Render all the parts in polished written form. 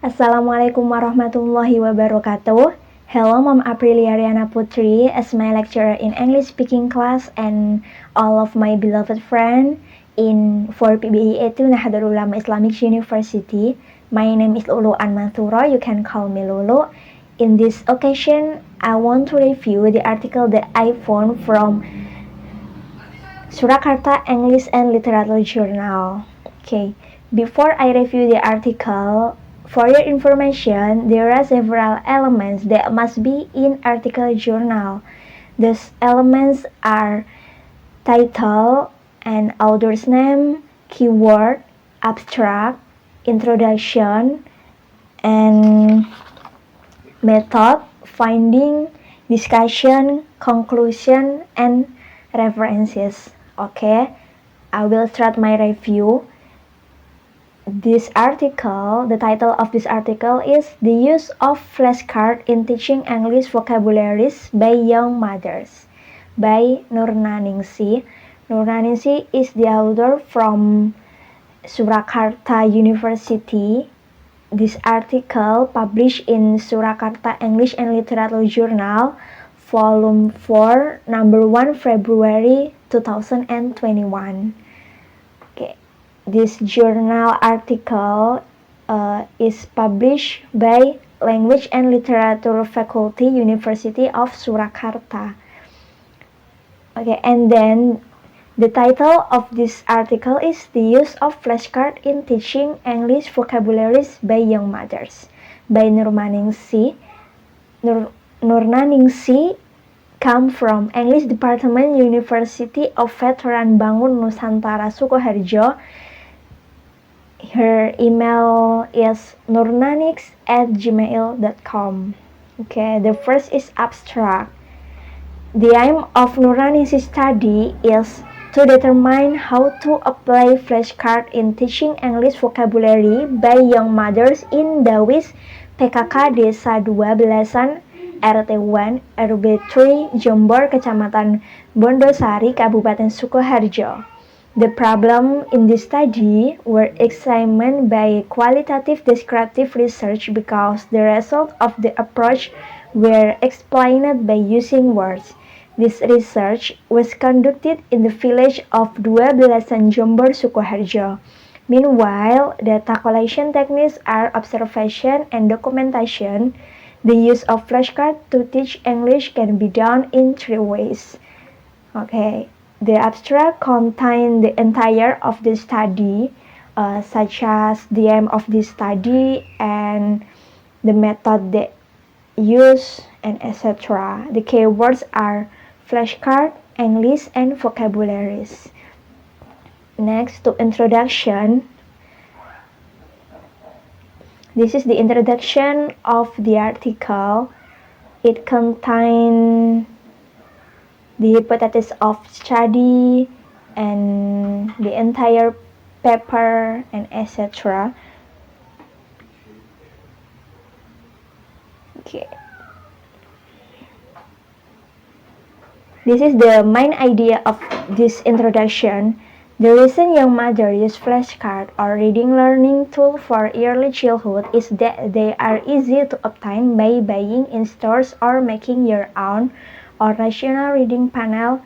Assalamualaikum warahmatullahi wabarakatuh. Hello, Mom Aprilia Riana Putri as my lecturer in English speaking class and all of my beloved friends in 4PBI2 Nahdlatul Ulama Islamic University. My name is Lulu Anmathura. You can call me Lulu. In this occasion, I want to review the article that I found from Surakarta English and Literature Journal. Okay, before I review the article, for your information, there are several elements that must be in article journal. These elements are title and author's name, keyword, abstract, introduction, and method, finding, discussion, conclusion, and references. Okay, I will start my review. This article, the title of this article is The Use of Flashcards in Teaching English Vocabularies by Young Mothers by Nurnaningsi. Nurnaningsi is the author from Surakarta University. This article published in Surakarta English and Literature Journal, Volume 4, Number 1, February 2021. Okay. This journal article is published by Language and Literature Faculty, University of Surakarta. Okay, and then the title of this article is The Use of Flashcards in Teaching English Vocabularies by Young Mothers by Nurnaningsi. Nurnaningsi come from English Department, University of Veteran Bangun Nusantara Sukoharjo. Her email is nurnanix@gmail.com. Okay, the first is abstract. The aim of Nurnaningsi's study is to determine how to apply flashcards in teaching English vocabulary by young mothers in Dawis PKK Desa 12 RT1 RB3 Jombor Kecamatan Bondosari Kabupaten Sukoharjo. The problem in this study were examined by qualitative descriptive research because the results of the approach were explained by using words. This research was conducted in the village of 12 Jombor Sukoharjo. Meanwhile, data collection techniques are observation and documentation. The use of flashcards to teach English can be done in 3 ways. Okay, the abstract contains the entire of the study, such as the aim of this study and the method they use, and etc. The keywords are flashcard, English, and vocabularies. Next, to introduction. This is the introduction of the article. It contains the hypothesis of study and the entire paper and etc. Okay. This is the main idea of this introduction. The reason young mothers use flashcards or reading learning tool for early childhood is that they are easy to obtain by buying in stores or making your own or national reading panel.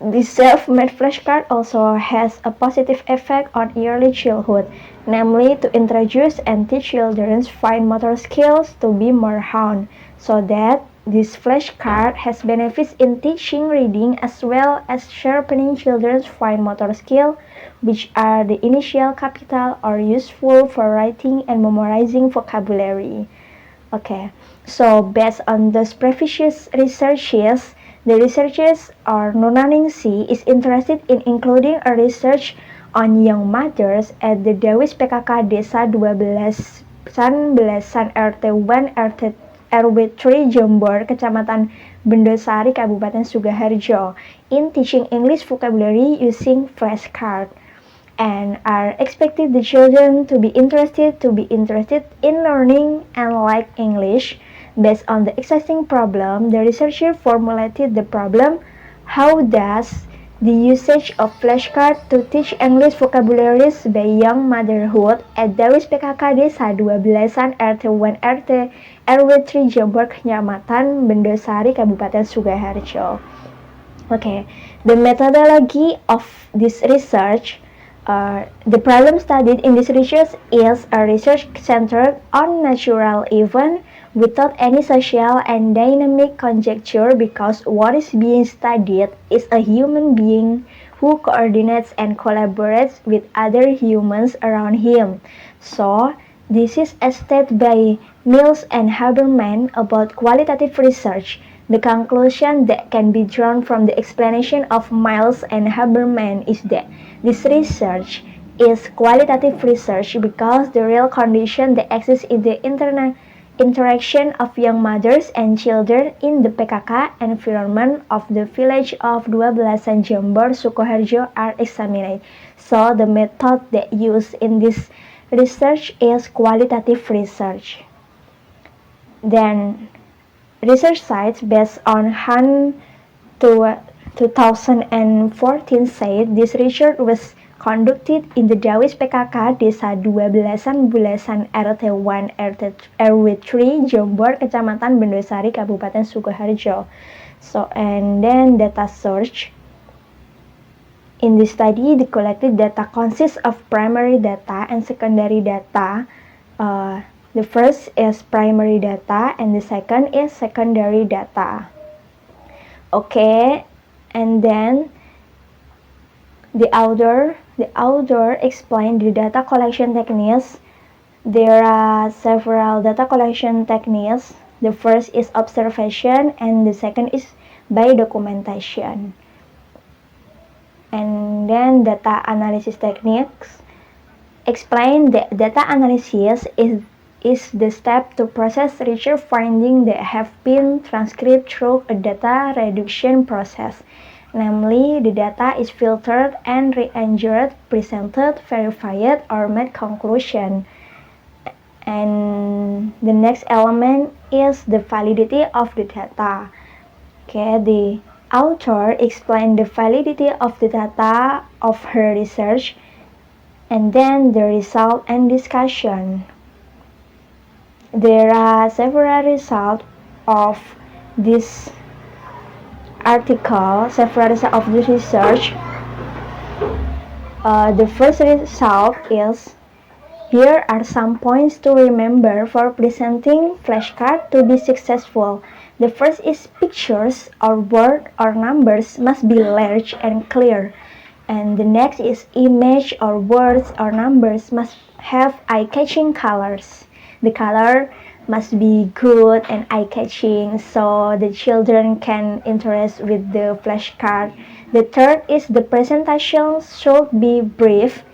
This self-made flashcard also has a positive effect on early childhood, namely to introduce and teach children's fine motor skills to be more honed, so that this flashcard has benefits in teaching reading as well as sharpening children's fine motor skill, which are the initial capital or useful for writing and memorizing vocabulary. Okay, so based on those previous researches, the researchers or Nurnaningsi is interested in including a research on young mothers at the Dawis PKK Desa 12 Belasan RT1 RW3 Jombor, Kecamatan Bendosari, Kabupaten Sukoharjo, in teaching English vocabulary using flashcards, and are expected the children to be interested in learning and like English. Based on the existing problem, the researcher formulated the problem: how does The usage of flashcard to teach English vocabularies by young motherhood at Dawis PKK Desa 12-an RT 1 RT RW 3 Jombor Kecamatan Bendosari Kabupaten Sukoharjo. Okay, the methodology of this research, the problem studied in this research is a research centered on natural event without any social and dynamic conjecture because what is being studied is a human being who coordinates and collaborates with other humans around him. So, this is a stated by Mills and Haberman about qualitative research. The conclusion that can be drawn from the explanation of Miles and Haberman is that this research is qualitative research because the real condition that exists in the interaction of young mothers and children in the PKK environment of the village of 12-an Jombor, Sukoharjo are examined. So the method that used in this research is qualitative research. Then research sites based on Han 2014 said this research was conducted in the Dawis PKK Desa 12-an Bulasan RT 1 RW 3 Jombor Kecamatan Bendosari Kabupaten Sukoharjo. So and then data search. In this study, the collected data consists of primary data and secondary data. The first is primary data and the second is secondary data. Okay, and then the author explained the data collection techniques. There are several data collection techniques. The first is observation and the second is by documentation. And then data analysis techniques explain that data analysis is the step to process research findings that have been transcribed through a data reduction process. Namely, the data is filtered and re-engineered, presented, verified, or made conclusion. And the next element is the validity of the data. Okay, the author explained the validity of the data of her research and then the result and discussion. There are several results of this article, several results of this research. The first result is, here are some points to remember for presenting flashcard to be successful. The first is pictures or words or numbers must be large and clear. And the next is image or words or numbers must have eye-catching colors. The color must be good and eye-catching so the children can interest with the flashcard. The third is the presentation should be brief,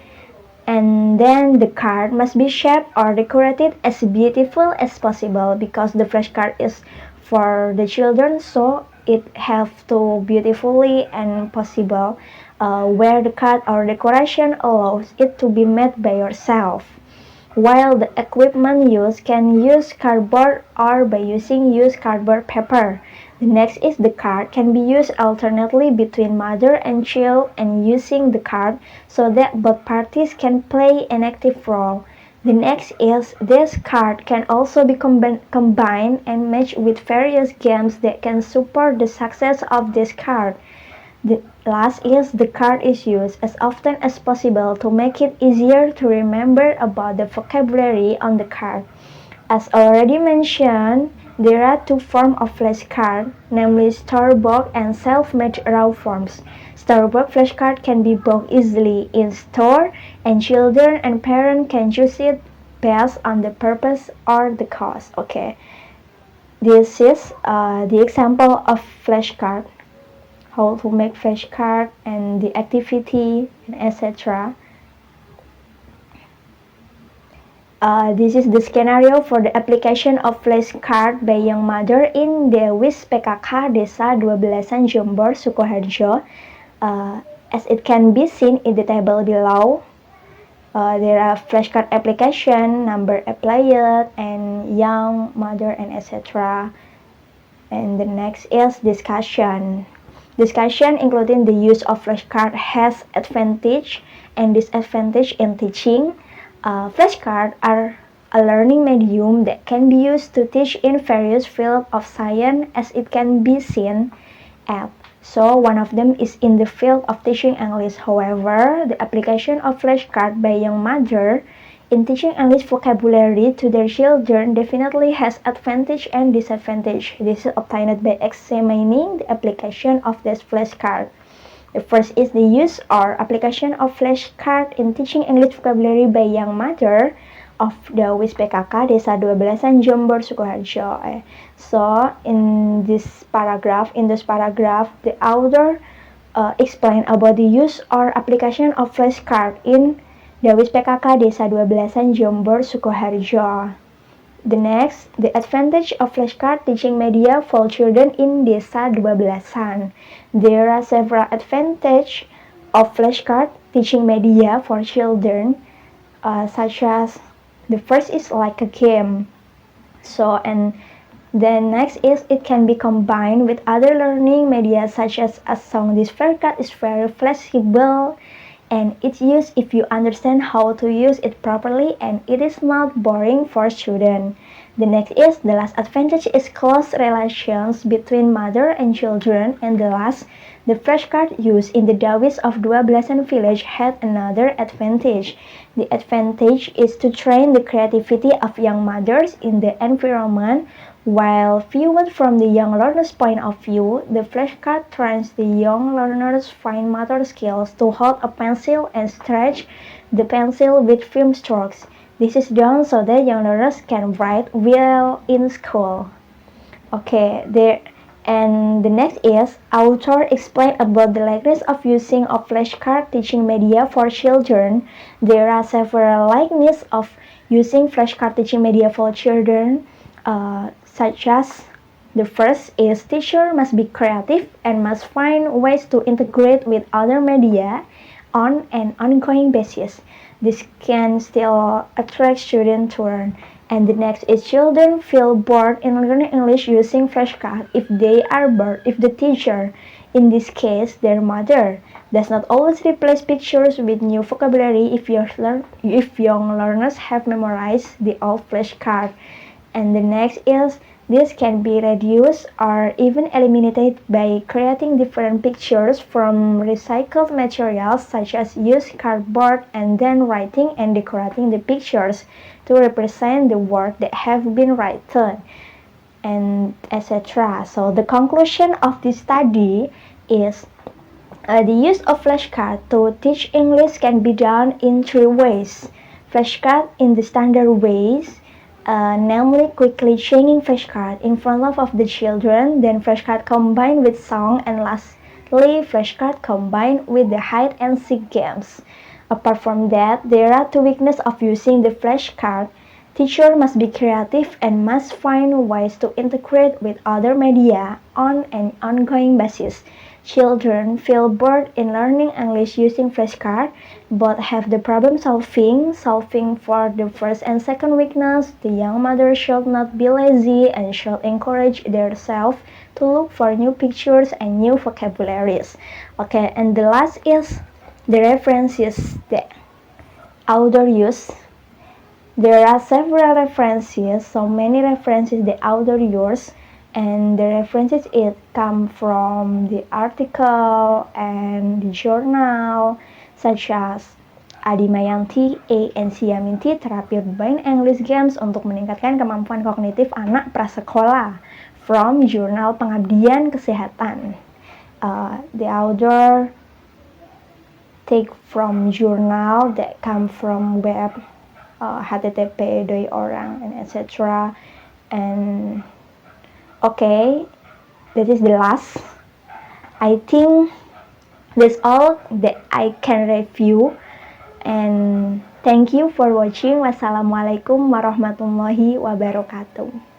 and then the card must be shaped or decorated as beautiful as possible because the flashcard is for the children, so it have to beautifully and possible where the card or decoration allows it to be made by yourself. While the equipment used can use cardboard or by using used cardboard paper. The next is the card can be used alternately between mother and child and using the card so that both parties can play an active role. The next is this card can also be combined and matched with various games that can support the success of this card. The last is the card is used as often as possible to make it easier to remember about the vocabulary on the card. As already mentioned, there are two forms of flashcard, namely store-bought and self-made raw forms. Store-bought flashcard can be bought easily in store, and children and parents can choose it based on the purpose or the cost. Okay, this is the example of flashcard, how to make flashcard and the activity, and etc. This is the scenario for the application of flashcard by young mother in Dawis PKK Desa 12-an Jombor, Sukoharjo. As it can be seen in the table below, there are flashcard application, number applied, and young mother, and etc. And the next is discussion. Discussion including the use of flashcard has advantage and disadvantage in teaching. Flashcards are a learning medium that can be used to teach in various fields of science, as it can be seen at. So one of them is in the field of teaching English. However, the application of flashcards by young mothers in teaching English vocabulary to their children definitely has advantage and disadvantage. This is obtained by examining the application of this flashcard. The first is the use or application of flashcard in teaching English vocabulary by young mother of Dawis PKK Desa 12-an Jombor Sukoharjo. So in this paragraph, the author explain about the use or application of flashcard in Dawis PKK Desa 12-an Jombor Sukoharjo. The next, the advantage of flashcard teaching media for children in Desa 12-an. There are several advantages of flashcard teaching media for children, such as the first is like a game. And then next is it can be combined with other learning media such as a song. This flashcard is very flexible and it's used if you understand how to use it properly, and it is not boring for students. The next is, the last advantage is close relations between mother and children, and the last, the flashcard used in the Dawis of 12-an village had another advantage. The advantage is to train the creativity of young mothers in the environment. While viewed from the young learner's point of view, the flashcard trains the young learner's fine motor skills to hold a pencil and stretch the pencil with firm strokes. This is done so that young learners can write well in school. And the next is, author explain about the likeness of using of flashcard teaching media for children. There are several likenesses of using flashcard teaching media for children. Such as the first is, teacher must be creative and must find ways to integrate with other media on an ongoing basis. This can still attract students to learn. And the next is, children feel bored in learning English using flashcards if they are bored, if the teacher, in this case their mother, does not always replace pictures with new vocabulary if young learners have memorized the old flashcard. And the next is, this can be reduced or even eliminated by creating different pictures from recycled materials such as used cardboard, and then writing and decorating the pictures to represent the words that have been written, and etc. So the conclusion of this study is, the use of flashcards to teach English can be done in three ways. Flashcard in the standard ways, namely quickly changing flashcard in front of the children, then flashcard combined with song, and lastly flashcard combined with the hide and seek games. Apart from that, there are two weaknesses of using the flashcard. Teacher must be creative and must find ways to integrate with other media on an ongoing basis. Children feel bored in learning English using flashcards, but have the problem solving for the first and second weakness. The young mother should not be lazy and should encourage themselves to look for new pictures and new vocabularies. And the last is the references the author used. There are several references, so many references the author used. And the references it come from the article and the journal such as Adimayanti A. and Siaminti, terapi bermain English games untuk meningkatkan kemampuan kognitif anak prasekolah, from jurnal Pengabdian Kesehatan. The author take from journal that come from web, http doi orang and etc. And that is the last. I think that's all that I can review, and thank you for watching. Wassalamualaikum warahmatullahi wabarakatuh.